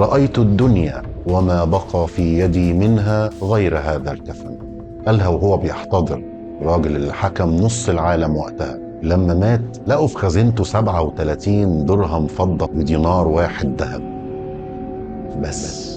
رأيت الدنيا وما بقى في يدي منها غير هذا الكفن. قالها وهو بيحتضر الراجل اللي حكم نص العالم وقتها. لما مات لقوا في خزينته 37 درهم فضة ودينار واحد ذهب بس.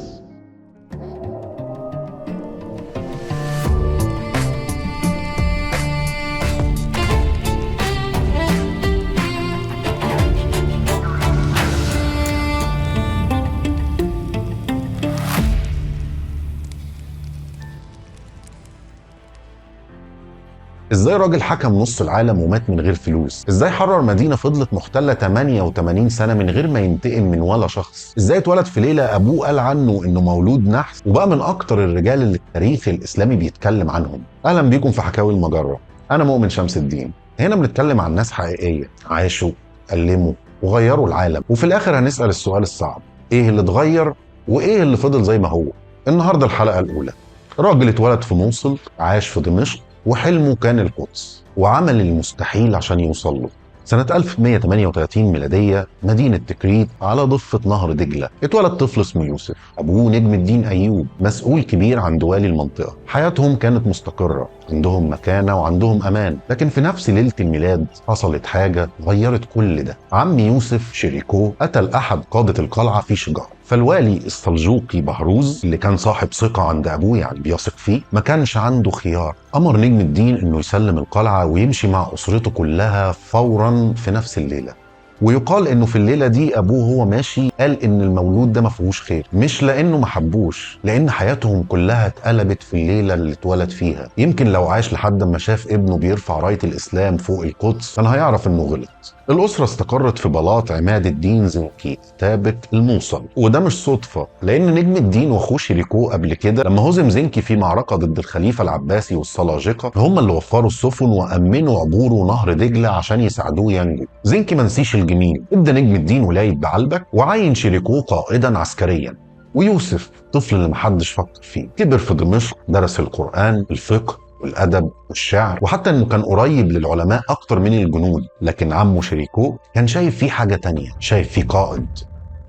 ازاي راجل حكم نص العالم ومات من غير فلوس؟ ازاي حرر مدينة فضلت محتلة 88 سنة من غير ما ينتقم من ولا شخص؟ ازاي اتولد في ليلة ابوه قال عنه انه مولود نحس وبقى من اكتر الرجال اللي التاريخ الاسلامي بيتكلم عنهم؟ اهلا بيكم في حكاوي المجرة. انا مؤمن شمس الدين. هنا بنتكلم عن ناس حقيقية عاشوا، علموا وغيروا العالم، وفي الاخر هنسأل السؤال الصعب: ايه اللي اتغير وايه اللي فضل زي ما هو؟ النهاردة الحلقة الاولى. راجل اتولد في موصل، عاش في دمشق، وحلمه كان القدس، وعمل المستحيل عشان يوصل له. سنة 1138 ميلادية، مدينة تكريت على ضفة نهر دجلة، اتولد طفل اسمه يوسف. أبوه نجم الدين أيوب، مسؤول كبير عن دوالي المنطقة. حياتهم كانت مستقرة، عندهم مكانة وعندهم أمان. لكن في نفس ليلة الميلاد حصلت حاجة غيرت كل ده. عم يوسف شريكو قتل أحد قادة القلعة في شجاع. فالوالي السلجوقي بهروز اللي كان صاحب ثقة عند أبوه، يعني بيثق فيه، ما كانش عنده خيار. أمر نجم الدين إنه يسلم القلعة ويمشي مع أسرته كلها فوراً في نفس الليلة. ويقال انه في الليله دي ابوه هو ماشي قال ان المولود ده ما فيهوش خير، مش لانه ما حبوش، لان حياتهم كلها اتقلبت في الليله اللي اتولد فيها. يمكن لو عاش لحد ما شاف ابنه بيرفع رايه الاسلام فوق القدس كان هيعرف انه غلط. الاسره استقرت في بلاط عماد الدين زنكي ثابت الموصل، وده مش صدفه، لان نجم الدين واخوه شريكوه قبل كده لما هزم زنكي في معركه ضد الخليفه العباسي والسلاجقه هم اللي وفروا السفن وامنوا عبوره نهر دجله عشان يساعدوه ينجو. زنكي ما نسيش الجميل، ادى نجم الدين ولايه بعلبك وعين شريكوه قائدا عسكريا. ويوسف طفل اللي محدش فكر فيه، كبر في دمشق، درس القرآن، الفقه والأدب والشعر، وحتى إنه كان قريب للعلماء أكتر من الجنود. لكن عمه شريكوه كان شايف فيه حاجة تانية، شايف فيه قائد.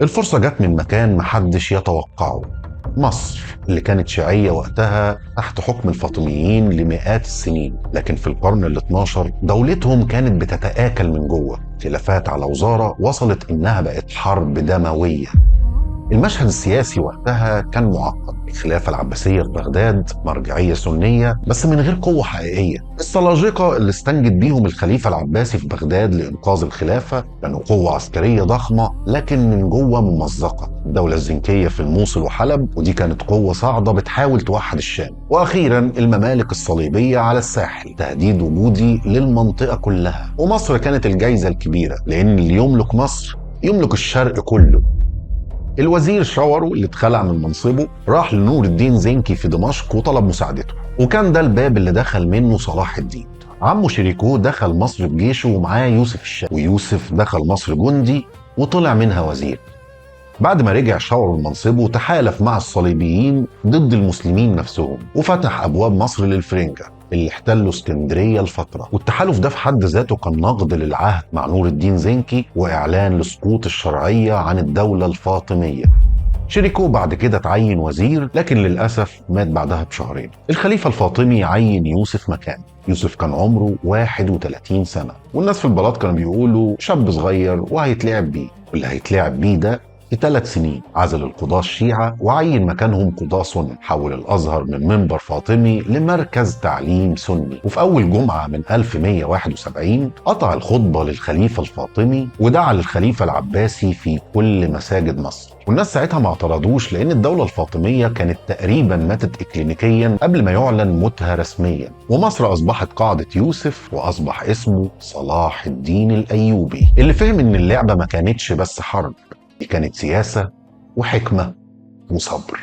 الفرصة جت من مكان محدش يتوقعه، مصر اللي كانت شيعية وقتها تحت حكم الفاطميين لمئات السنين. لكن في القرن ال12 دولتهم كانت بتتآكل من جوه، خلافات على وزارة وصلت إنها بقت حرب دموية. المشهد السياسي وقتها كان معقد. الخلافة العباسية في بغداد مرجعية سنية بس من قوة قوة حقيقية. السلاجقة اللي استنجد بيهم الخليفة العباسي في بغداد لإنقاذ الخلافة كانوا قوة عسكرية ضخمة لكن من جوه ممزقة. الدولة الزنكية في الموصل وحلب، ودي كانت قوة صاعدة بتحاول توحد الشام. وأخيرا الممالك الصليبية على الساحل، تهديد وجودي للمنطقة كلها. ومصر كانت الجايزة الكبيرة، لأن اللي يملك مصر يملك الشرق كله. الوزير شاورو اللي اتخلع من منصبه راح لنور الدين زنكي في دمشق وطلب مساعدته، وكان ده الباب اللي دخل منه صلاح الدين. عمه شريكوه دخل مصر بجيشه ومعاه يوسف الشام، ويوسف دخل مصر جندي وطلع منها وزير. بعد ما رجع شاورو لمنصبه تحالف مع الصليبيين ضد المسلمين نفسهم وفتح أبواب مصر للفرنجة اللي احتلوا اسكندرية لفترة. والتحالف ده في حد ذاته كان نقض للعهد مع نور الدين زنكي وإعلان لسقوط الشرعية عن الدولة الفاطمية. شريكوه بعد كده تعين وزير، لكن للأسف مات بعدها بشهرين. الخليفة الفاطمي عين يوسف مكانه. يوسف كان عمره 31 سنة، والناس في البلاط كانوا بيقولوا شاب صغير وهيتلعب بيه. واللي هيتلعب بيه ده في 3 سنين عزل القضاة الشيعة وعين مكانهم قضاة سنة. حول الأزهر من منبر فاطمي لمركز تعليم سني. وفي أول جمعة من 1171 قطع الخطبة للخليفة الفاطمي ودعا للخليفة العباسي في كل مساجد مصر. والناس ساعتها ما اعترضوش، لأن الدولة الفاطمية كانت تقريبا ماتت إكلينيكيا قبل ما يعلن موتها رسميا. ومصر أصبحت قاعدة يوسف، وأصبح اسمه صلاح الدين الأيوبي، اللي فهم إن اللعبة ما كانتش بس حرب، دي كانت سياسة وحكمة وصبر.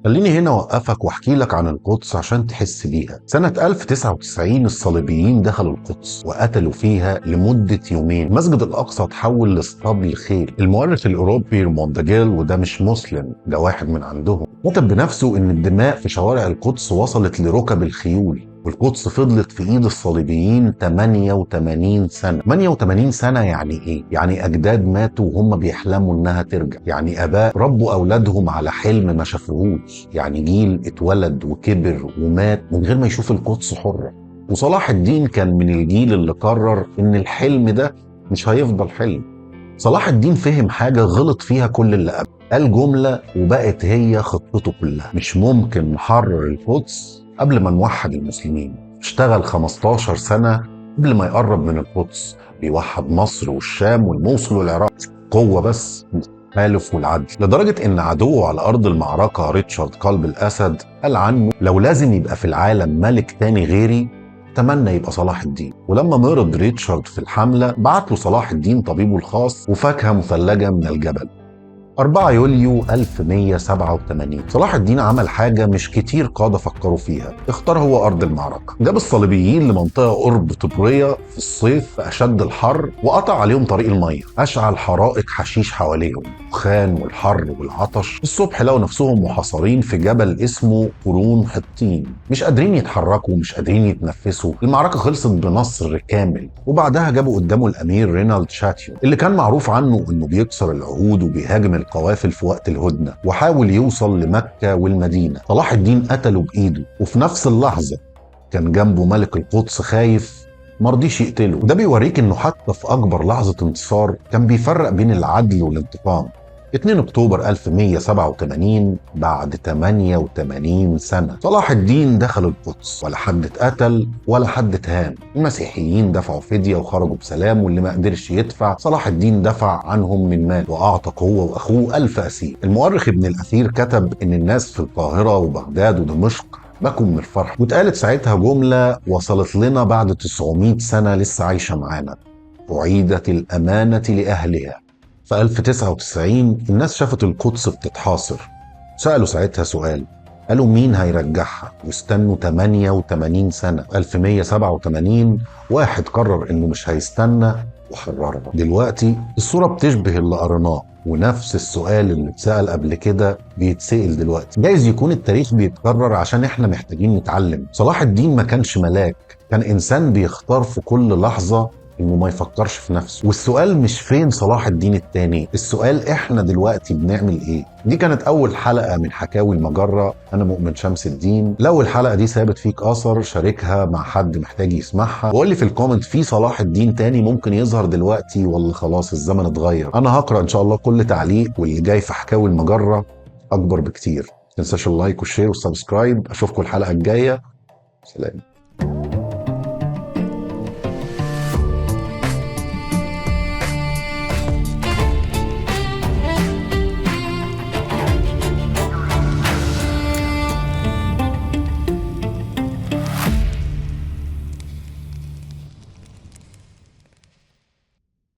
خليني هنا أوقفك وأحكي لك عن القدس عشان تحس بيها. سنة 1099 الصليبيين دخلوا القدس وقتلوا فيها لمدة يومين. مسجد الأقصى تحول لاسطبل خيل. المؤرخ الأوروبي مونداجيل، وده مش مسلم، ده واحد من عندهم، كتب بنفسه إن الدماء في شوارع القدس وصلت لركب الخيول. والقدس فضلت في ايد الصليبيين 88 سنة. 88 سنة يعني ايه؟ يعني اجداد ماتوا وهم بيحلموا انها ترجع، يعني اباء ربوا اولادهم على حلم ما شافوهوش، يعني جيل اتولد وكبر ومات من غير ما يشوف القدس حرة. وصلاح الدين كان من الجيل اللي قرر ان الحلم ده مش هيفضل حلم. صلاح الدين فهم حاجة غلط فيها كل اللي قبل، قال جملة وبقت هي خطته كلها: مش ممكن نحرر القدس قبل ما نوحد المسلمين. اشتغل 15 سنة قبل ما يقرب من القدس، بيوحد مصر والشام والموصل والعراق. قوة بس، التحالف والعدل، لدرجة ان عدوه على ارض المعركة ريتشارد قلب الاسد قال عنه: لو لازم يبقى في العالم ملك تاني غيري تمنى يبقى صلاح الدين. ولما مرض ريتشارد في الحملة بعت له صلاح الدين طبيبه الخاص وفاكهة مثلجة من الجبل. 4 يوليو 1187 صلاح الدين عمل حاجة مش كتير قادة فكروا فيها، اختار هو أرض المعركة. جاب الصليبيين لمنطقة قرب طبرية في الصيف في أشد الحر وقطع عليهم طريق المية، أشعل حرائق حشيش حواليهم، الدخان والحر والعطش. الصبح لقوا نفسهم محاصرين في جبل اسمه قرون حطين، مش قادرين يتحركوا ومش قادرين يتنفسوا. المعركة خلصت بنصر كامل، وبعدها جابوا قدامه الأمير رينالد شاتيو اللي كان معروف عنه إنه بيكسر العهود وبيهاجم القوافل في وقت الهدنة، وحاول يوصل لمكة والمدينة. صلاح الدين قتله بإيده، وفي نفس اللحظة كان جنبه ملك القدس خايف مرضيش يقتله. وده بيوريك انه حتى في اكبر لحظة انتصار كان بيفرق بين العدل والانتقام. 2 اكتوبر 1187 بعد 88 سنة صلاح الدين دخل القدس، ولا حد اتقتل ولا حد اتهان. المسيحيين دفعوا فدية وخرجوا بسلام، واللي ما قدرش يدفع صلاح الدين دفع عنهم من مال واعتق هو واخوه 1000 اسير. المؤرخ ابن الاثير كتب ان الناس في القاهرة وبغداد ودمشق بكوا من الفرح، واتقالت ساعتها جملة وصلت لنا بعد 900 سنة لسه عايشة معانا: أعيدت الأمانة لأهلها. في 1099 الناس شافت القدس بتتحاصر، سألوا ساعتها سؤال، قالوا مين هيرجعها؟ واستنوا 88 سنة. 1187 واحد قرر انه مش هيستنى وحررها. دلوقتي الصورة بتشبه اللي قرناه، ونفس السؤال اللي اتسأل قبل كده بيتسأل دلوقتي. جايز يكون التاريخ بيتكرر عشان احنا محتاجين نتعلم. صلاح الدين ما كانش ملاك، كان إنسان بيختار في كل لحظة انه ما يفكرش في نفسه. والسؤال مش فين صلاح الدين التاني، السؤال احنا دلوقتي بنعمل ايه. دي كانت اول حلقة من حكاوي المجرة. انا مؤمن شمس الدين. لو الحلقة دي سابت فيك اثر شاركها مع حد محتاج يسمعها، وقول لي في الكومنت في صلاح الدين تاني ممكن يظهر دلوقتي ولا خلاص الزمن اتغير. انا هقرأ ان شاء الله كل تعليق، واللي جاي في حكاوي المجرة اكبر بكتير. متنساش اللايك والشير والسبسكرايب. اشوفكم الحلقة الجاية. سلام.